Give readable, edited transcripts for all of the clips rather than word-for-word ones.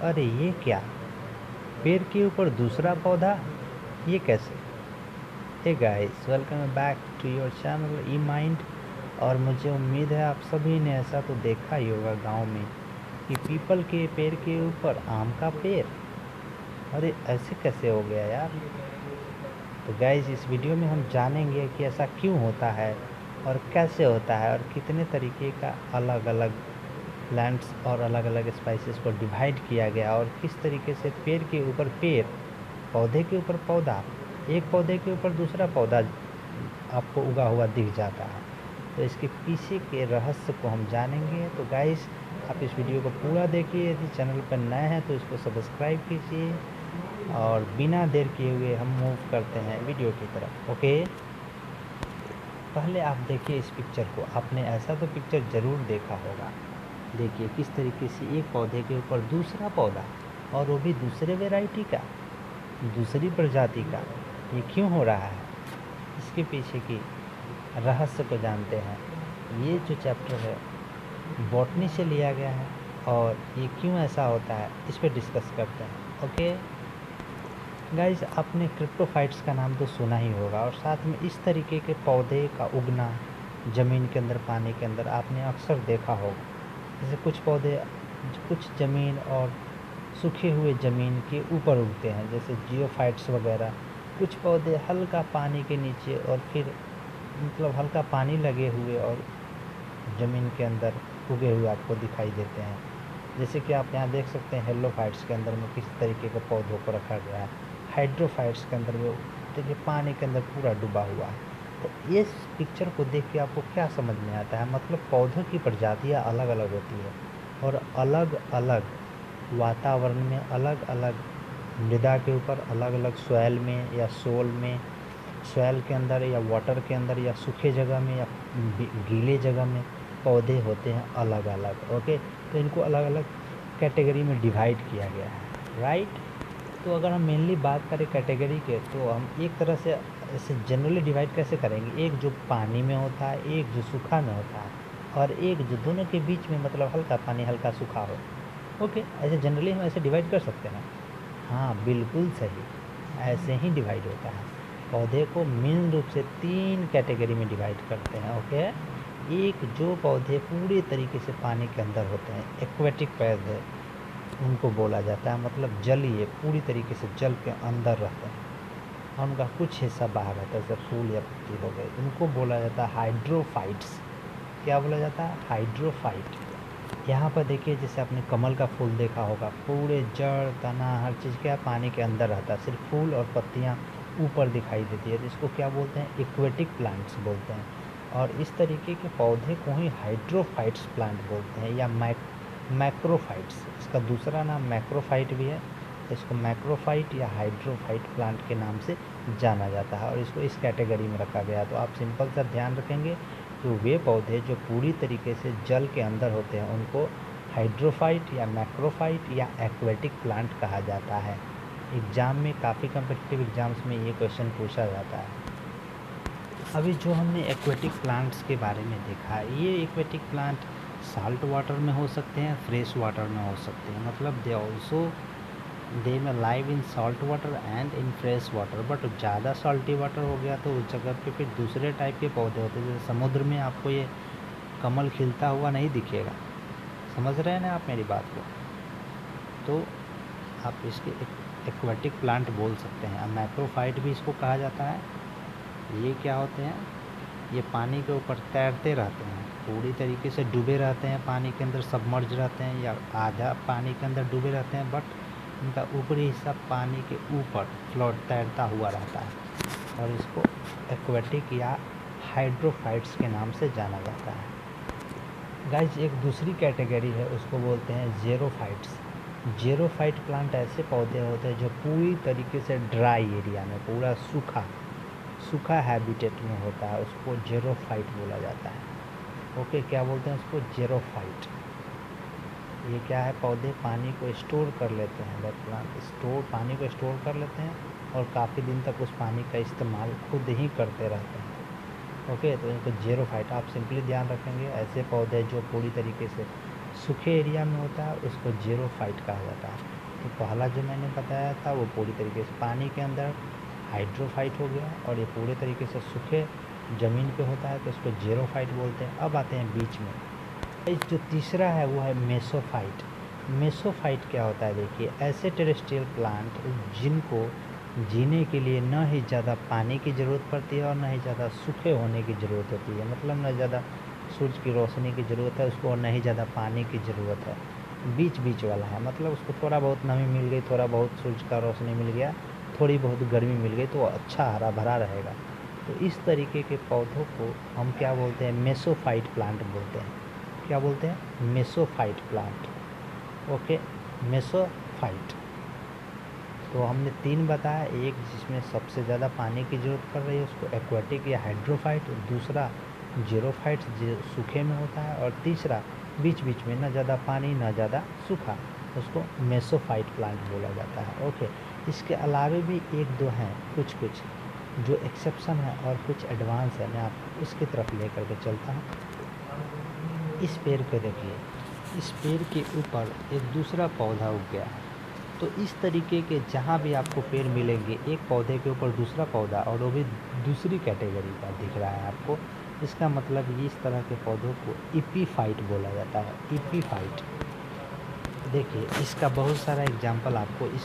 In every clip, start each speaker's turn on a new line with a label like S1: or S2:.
S1: अरे ये क्या? पेड़ के ऊपर दूसरा पौधा? ये कैसे? Hey guys, welcome back to your channel E mind. और मुझे उम्मीद है आप सभी ने ऐसा तो देखा ही होगा गांव में कि पीपल के पेड़ के ऊपर आम का पेड़। अरे ऐसे कैसे हो गया यार? तो गाइस, इस वीडियो में हम जानेंगे कि ऐसा क्यों होता है और कैसे होता है और कितने तरीके का अलग अलग प्लांट्स और अलग अलग स्पाइसेस को डिवाइड किया गया और किस तरीके से पेड़ के ऊपर पेड़, पौधे के ऊपर पौधा, एक पौधे के ऊपर दूसरा पौधा आपको उगा हुआ दिख जाता है। तो इसके पीछे के रहस्य को हम जानेंगे। तो गाइस, आप इस वीडियो को पूरा देखिए। यदि चैनल पर नए हैं तो इसको सब्सक्राइब कीजिए और बिना देर किए हुए हम मूव करते हैं वीडियो की तरफ। ओके, पहले आप देखिए इस पिक्चर को। आपने ऐसा तो पिक्चर ज़रूर देखा होगा। देखिए किस तरीके से एक पौधे के ऊपर दूसरा पौधा, और वो भी दूसरे वैरायटी का, दूसरी प्रजाति का। ये क्यों हो रहा है? इसके पीछे की रहस्य को जानते हैं। ये जो चैप्टर है बॉटनी से लिया गया है और ये क्यों ऐसा होता है इस पर डिस्कस करते हैं। ओके गाइस, आपने क्रिप्टोफाइट्स का नाम तो सुना ही होगा और साथ में इस तरीके के पौधे का उगना ज़मीन के अंदर, पानी के अंदर आपने अक्सर देखा होगा। जैसे कुछ पौधे कुछ ज़मीन और सूखे हुए ज़मीन के ऊपर उगते हैं, जैसे जियोफाइट्स वगैरह। कुछ पौधे हल्का पानी के नीचे और फिर मतलब हल्का पानी लगे हुए और ज़मीन के अंदर उगे हुए आपको दिखाई देते हैं। जैसे कि आप यहाँ देख सकते हैं हेलोफाइट्स के अंदर में किस तरीके के पौधों को रखा गया है। हाइड्रोफाइट्स के अंदर में देखिए पानी के अंदर पूरा डूबा हुआ है। तो इस पिक्चर को देख के आपको क्या समझ में आता है? मतलब पौधों की प्रजातियाँ अलग अलग होती है और अलग अलग वातावरण में, अलग अलग मृदा के ऊपर, अलग अलग सॉइल में या सोल में, सॉइल के अंदर या वाटर के अंदर या सूखे जगह में या गीले जगह में पौधे होते हैं अलग अलग। ओके, तो इनको अलग अलग कैटेगरी में डिवाइड किया गया है, राइट। तो अगर हम मेनली बात करें कैटेगरी के, तो हम एक तरह से ऐसे जनरली डिवाइड कैसे करेंगे? एक जो पानी में होता है, एक जो सूखा में होता है, और एक जो दोनों के बीच में, मतलब हल्का पानी हल्का सूखा हो। ओके, ऐसे जनरली हम ऐसे डिवाइड कर सकते हैं। हाँ बिल्कुल सही, ऐसे ही डिवाइड होता है। पौधे को मेन रूप से 3 कैटेगरी में डिवाइड करते हैं। ओके, एक जो पौधे पूरे तरीके से पानी के अंदर होते हैं, एक्वेटिक पौधे उनको बोला जाता है, मतलब जलीय, पूरी तरीके से जल के अंदर रहते हैं और उनका कुछ हिस्सा बाहर रहता है, जैसे फूल या पत्ती हो गए, उनको बोला जाता है हाइड्रोफाइट्स। क्या बोला जाता है? हाइड्रोफाइट। यहाँ पर देखिए, जैसे आपने कमल का फूल देखा होगा, पूरे जड़ तना हर चीज़ क्या पानी के अंदर रहता है, सिर्फ फूल और पत्तियाँ ऊपर दिखाई देती है। तो इसको क्या बोलते हैं? एक्वेटिक प्लांट्स बोलते हैं। और इस तरीके के पौधे को ही हाइड्रोफाइट्स प्लांट बोलते हैं या मैक्रोफाइट्स। इसका दूसरा नाम मैक्रोफाइट भी है। इसको मैक्रोफाइट या हाइड्रोफाइट प्लांट के नाम से जाना जाता है और इसको इस कैटेगरी में रखा गया। तो आप सिंपल सा ध्यान रखेंगे, तो वे पौधे जो पूरी तरीके से जल के अंदर होते हैं उनको हाइड्रोफाइट या मैक्रोफाइट या एक्वेटिक प्लांट कहा जाता है। एग्ज़ाम में, काफ़ी कम्पिटिटिव एग्ज़ाम्स में ये क्वेश्चन पूछा जाता है। अभी जो हमने एक्वेटिक प्लांट्स के बारे में देखा, ये एक्वेटिक प्लांट साल्ट वाटर में हो सकते हैं, फ्रेश वाटर में हो सकते हैं। मतलब दे में live in salt water and in fresh water. But ज़्यादा सॉल्टी वाटर हो गया तो उस जगह पे फिर दूसरे टाइप के पौधे होते हैं। जैसे समुद्र में आपको ये कमल खिलता हुआ नहीं दिखेगा। समझ रहे हैं ना आप मेरी बात को? तो आप इसके एक्वेटिक प्लांट बोल सकते हैं। मैक्रोफाइट भी इसको कहा जाता है। ये क्या होते हैं? ये पानी के ऊपर तैरते रहते हैं, पूरी तरीके से डूबे रहते हैं पानी के अंदर, सबमर्ज रहते हैं या आधा पानी के अंदर डूबे रहते हैं, बट इनका ऊपरी हिस्सा पानी के ऊपर फ्लोट तैरता हुआ रहता है और इसको एक्वेटिक या हाइड्रोफाइट्स के नाम से जाना जाता है। गाइस, एक दूसरी कैटेगरी है, उसको बोलते हैं ज़ेरोफाइट्स। ज़ेरोफाइट प्लांट ऐसे पौधे होते हैं जो पूरी तरीके से ड्राई एरिया में, पूरा सूखा हैबिटेट में होता है, उसको ज़ेरोफाइट बोला जाता है। ओके, क्या बोलते हैं उसको? ज़ेरोफाइट। ये क्या है? पौधे पानी को स्टोर कर लेते हैं, दैट प्लांट पानी को स्टोर कर लेते हैं और काफ़ी दिन तक उस पानी का इस्तेमाल खुद ही करते रहते हैं। ओके, तो इनको ज़ेरोफाइट, आप सिंपली ध्यान रखेंगे, ऐसे पौधे जो पूरी तरीके से सूखे एरिया में होता है उसको ज़ीरोफाइट कहा जाता है। तो पहला जो मैंने बताया था वो पूरी तरीके से पानी के अंदर हाइड्रोफाइट हो गया, और ये पूरे तरीके से सूखे ज़मीन पे होता है तो इसको ज़ीरोफाइट बोलते हैं। अब आते हैं बीच में, इस जो तीसरा है वो है मेसोफाइट। मेसोफाइट क्या होता है, देखिए ऐसे टेरेस्ट्रियल प्लांट जिनको जीने के लिए न ही ज़्यादा पानी की ज़रूरत पड़ती है और न ही ज़्यादा सूखे होने की ज़रूरत होती है, मतलब न ज़्यादा सूरज की रोशनी की ज़रूरत है उसको और न ही ज़्यादा पानी की ज़रूरत है, बीच बीच वाला है। मतलब उसको थोड़ा बहुत नमी मिल गई, थोड़ा बहुत सूरज का रोशनी मिल गया, थोड़ी बहुत गर्मी मिल गई तो अच्छा हरा भरा रहेगा। तो इस तरीके के पौधों को हम क्या बोलते हैं, मेसोफाइट प्लांट बोलते हैं। क्या बोलते हैं, मेसोफाइट प्लांट। ओके, मेसोफाइट। तो हमने 3 बताया, एक जिसमें सबसे ज़्यादा पानी की ज़रूरत पड़ रही है उसको एक्वाटिक या हाइड्रोफाइट, दूसरा ज़ीरोफाइट जो सूखे में होता है, और तीसरा बीच बीच में ना ज़्यादा पानी ना ज़्यादा सूखा, उसको मेसोफाइट प्लांट बोला जाता है। ओके, इसके अलावे भी 1-2 हैं कुछ कुछ जो एक्सेप्शन है और कुछ एडवांस है, मैं आपको इसकी तरफ लेकर के चलता हूँ। इस पेड़ पे देखिए, इस पेड़ के ऊपर एक दूसरा पौधा उग गया है। तो इस तरीके के जहाँ भी आपको पेड़ मिलेंगे, एक पौधे के ऊपर दूसरा पौधा, और वो भी दूसरी कैटेगरी का दिख रहा है आपको, इसका मतलब ये इस तरह के पौधों को इपीफाइट बोला जाता है। इपीफाइट, देखिए इसका बहुत सारा एग्जाम्पल आपको इस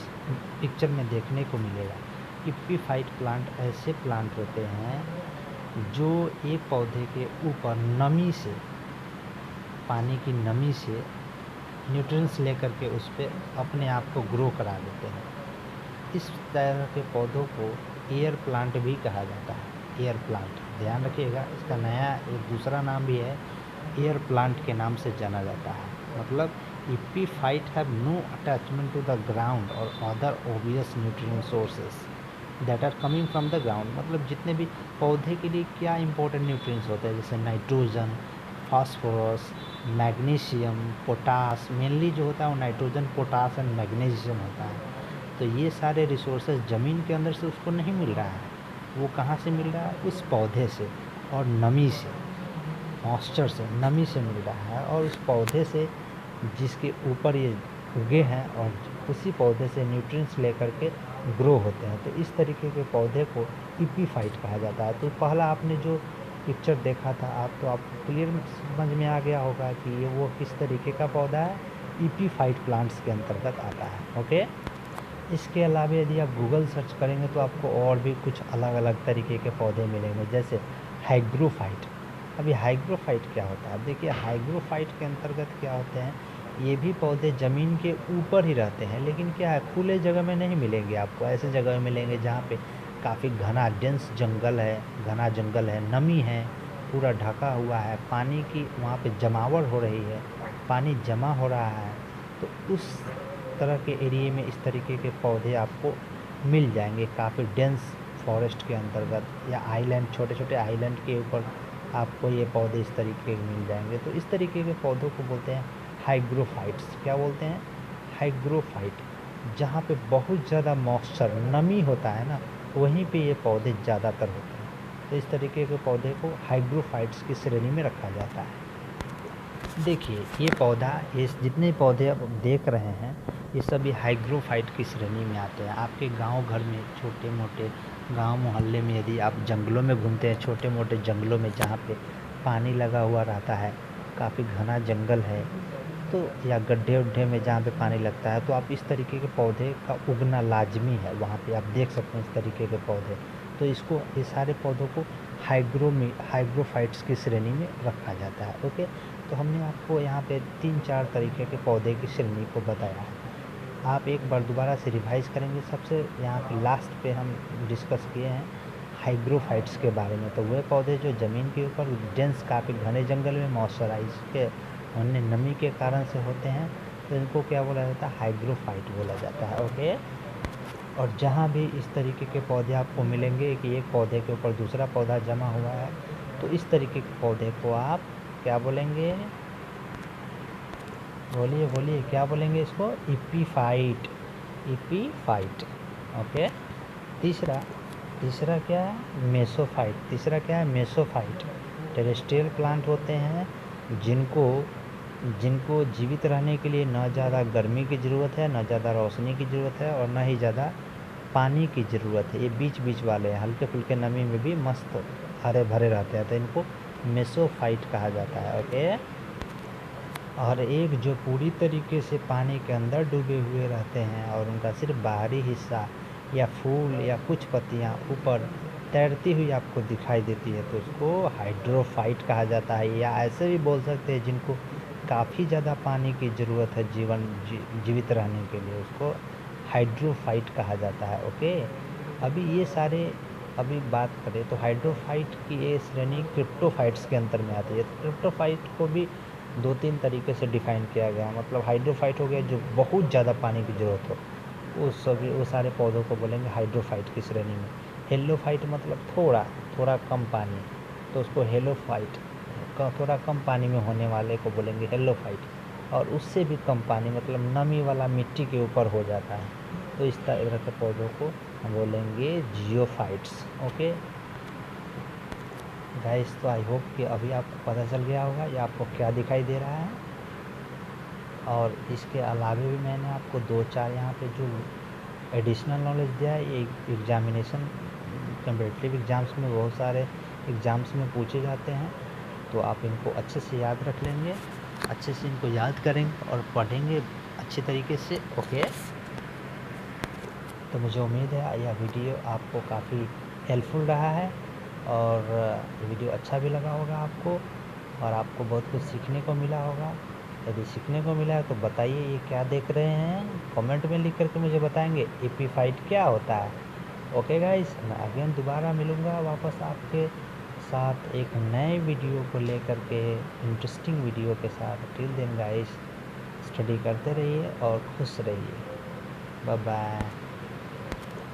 S1: पिक्चर में देखने को मिलेगा। इपीफाइट प्लांट ऐसे प्लांट होते हैं जो एक पौधे के ऊपर नमी से, पानी की नमी से न्यूट्रिएंट्स लेकर के उस पर अपने आप को ग्रो करा देते हैं। इस तरह के पौधों को एयर प्लांट भी कहा जाता है। एयर प्लांट, ध्यान रखिएगा, इसका नया एक दूसरा नाम भी है, एयर प्लांट के नाम से जाना जाता है। मतलब epiphyte have no attachment to the ground और other obvious nutrient sources that are coming from the ground. मतलब जितने भी पौधे के लिए क्या इंपॉर्टेंट न्यूट्रिएंट्स होते हैं, जैसे nitrogen, phosphorus, magnesium, potash, mainly जो होता है वो नाइट्रोजन, पोटास एंड मैग्नीशियम होता है। तो ये सारे रिसोर्सेज ज़मीन के अंदर से उसको नहीं मिल रहा है, वो कहाँ से मिल रहा है, उस पौधे से और नमी से, मॉइस्चर से, नमी से मिल रहा है। और उस पौधे से जिसके ऊपर ये उगे हैं, और उसी पौधे से न्यूट्रिएंट्स लेकर के ग्रो होते हैं। तो इस तरीके के पौधे को इपीफाइट कहा जाता है। तो पहला आपने जो पिक्चर देखा था तो आपको क्लियर समझ में आ गया होगा कि ये वो किस तरीके का पौधा है, इपीफाइट प्लांट्स के अंतर्गत आता है। ओके, इसके अलावा यदि आप गूगल सर्च करेंगे तो आपको और भी कुछ अलग अलग तरीके के पौधे मिलेंगे, जैसे हाइग्रोफाइट। अभी हाइग्रोफाइट क्या होता है, देखिए हाइग्रोफाइट के अंतर्गत क्या होते हैं, ये भी पौधे ज़मीन के ऊपर ही रहते हैं, लेकिन क्या है, खुले जगह में नहीं मिलेंगे आपको, ऐसे जगह में मिलेंगे जहाँ पे काफ़ी घना डेंस जंगल है, घना जंगल है, नमी है, पूरा ढका हुआ है, पानी की वहाँ पे जमावट हो रही है, पानी जमा हो रहा है। तो उस तरह के एरिए में इस तरीके के पौधे आपको मिल जाएंगे, काफ़ी डेंस फॉरेस्ट के अंतर्गत, या आइलैंड, छोटे छोटे आइलैंड के ऊपर आपको ये पौधे इस तरीके के मिल जाएंगे। तो इस तरीके के पौधों को बोलते हैं हाइग्रोफाइट्स। क्या बोलते हैं, हाइग्रोफाइट। जहाँ पे बहुत ज़्यादा मॉइस्चर, नमी होता है ना, वहीं पे ये पौधे ज़्यादातर होते हैं। तो इस तरीके के पौधे को हाइग्रोफाइट्स की श्रेणी में रखा जाता है। देखिए ये पौधा, ये जितने पौधे आप देख रहे हैं ये सभी हाइग्रोफाइट की श्रेणी में आते हैं। आपके गांव घर में, छोटे मोटे गांव मोहल्ले में यदि आप जंगलों में घूमते हैं, छोटे मोटे जंगलों में जहाँ पे पानी लगा हुआ रहता है, काफ़ी घना जंगल है, तो या गड्ढे उड्ढे में जहाँ पे पानी लगता है, तो आप इस तरीके के पौधे का उगना लाजमी है। वहाँ पे आप देख सकते हैं इस तरीके के पौधे। तो इसको, ये सारे पौधों को हाइग्रोफाइट्स की श्रेणी में रखा जाता है। ओके, तो हमने आपको यहाँ पे 3-4 तरीके के पौधे की श्रेणी को बताया है। आप एक बार दोबारा से रिवाइज करेंगे, सबसे यहाँ पे लास्ट पे हम डिस्कस किए हैं हाइग्रोफाइट्स के बारे में। तो वह पौधे जो ज़मीन के ऊपर डेंस, काफ़ी घने जंगल में मॉइस्चराइज के होने, नमी के कारण से होते हैं, तो इनको क्या बोला जाता है, हाइग्रोफाइट बोला जाता है। ओके, और जहाँ भी इस तरीके के पौधे आपको मिलेंगे कि एक पौधे के ऊपर दूसरा पौधा जमा हुआ है, तो इस तरीके के पौधे को आप क्या बोलेंगे, बोलिए बोलिए, क्या बोलेंगे इसको, इपीफाइट। इपीफाइट। ओके, तीसरा क्या है, मेसोफाइट। तीसरा क्या है, मेसोफाइट। टेरेस्ट्रियल प्लांट होते हैं जिनको जिनको जीवित रहने के लिए ना ज़्यादा गर्मी की ज़रूरत है, ना ज़्यादा रोशनी की ज़रूरत है और ना ही ज़्यादा पानी की ज़रूरत है। ये बीच-बीच वाले हैं, हल्के-फुल्के नमी में भी मस्त हरे-भरे रहते हैं, तो इनको मेसोफाइट कहा जाता है। ओके। और एक जो पूरी तरीके से पानी के अंदर डूबे हुए रहते हैं और उनका सिर्फ बाहरी हिस्सा या फूल या कुछ पत्तियाँ ऊपर तैरती हुई आपको दिखाई देती है, तो उसको हाइड्रोफाइट कहा जाता है। या ऐसे भी बोल सकते हैं जिनको काफ़ी ज़्यादा पानी की ज़रूरत है जीवित रहने के लिए, उसको हाइड्रोफाइट कहा जाता है। ओके। अभी बात करें तो हाइड्रोफाइट की ये श्रेणी क्रिप्टोफाइट्स के अंतर में आती है। तो क्रिप्टोफाइट को भी 2-3 तरीके से डिफ़ाइन किया गया है। मतलब हाइड्रोफाइट हो गया जो बहुत ज़्यादा पानी की ज़रूरत हो, वो सारे पौधों को बोलेंगे हाइड्रोफाइट की श्रेणी में। हेलोफाइट मतलब थोड़ा कम पानी, तो उसको हेलोफाइट, थोड़ा कम पानी में होने वाले को बोलेंगे हेलोफाइट। और उससे भी कम पानी मतलब नमी वाला मिट्टी के ऊपर हो जाता है, तो इस तरह के पौधों को हम बोलेंगे जियोफाइट्स। ओके गाइस, तो आई होप कि अभी आपको पता चल गया होगा ये आपको क्या दिखाई दे रहा है। और इसके अलावा भी मैंने आपको 2-4 यहाँ पे जो एडिशनल नॉलेज दिया है, ये एग्जामिनेशन कम्पिटिटिव एग्ज़ाम्स में बहुत सारे एग्ज़ाम्स में पूछे जाते हैं, तो आप इनको अच्छे से याद रख लेंगे, अच्छे से इनको याद करेंगे और पढ़ेंगे अच्छे तरीके से। ओके। तो मुझे उम्मीद है यह वीडियो आपको काफ़ी हेल्पफुल रहा है और वीडियो अच्छा भी लगा होगा आपको, और आपको बहुत कुछ सीखने को मिला होगा। यदि सीखने को मिला है तो बताइए ये क्या देख रहे हैं, कमेंट में लिख करके मुझे बताएंगे एपीफाइट क्या होता है। ओके गाइस, मैं अगेन दोबारा मिलूँगा वापस आपके साथ एक नए वीडियो को लेकर के, इंटरेस्टिंग वीडियो के साथ। टिल देन गाइस, स्टडी करते रहिए और खुश रहिए। Bye bye.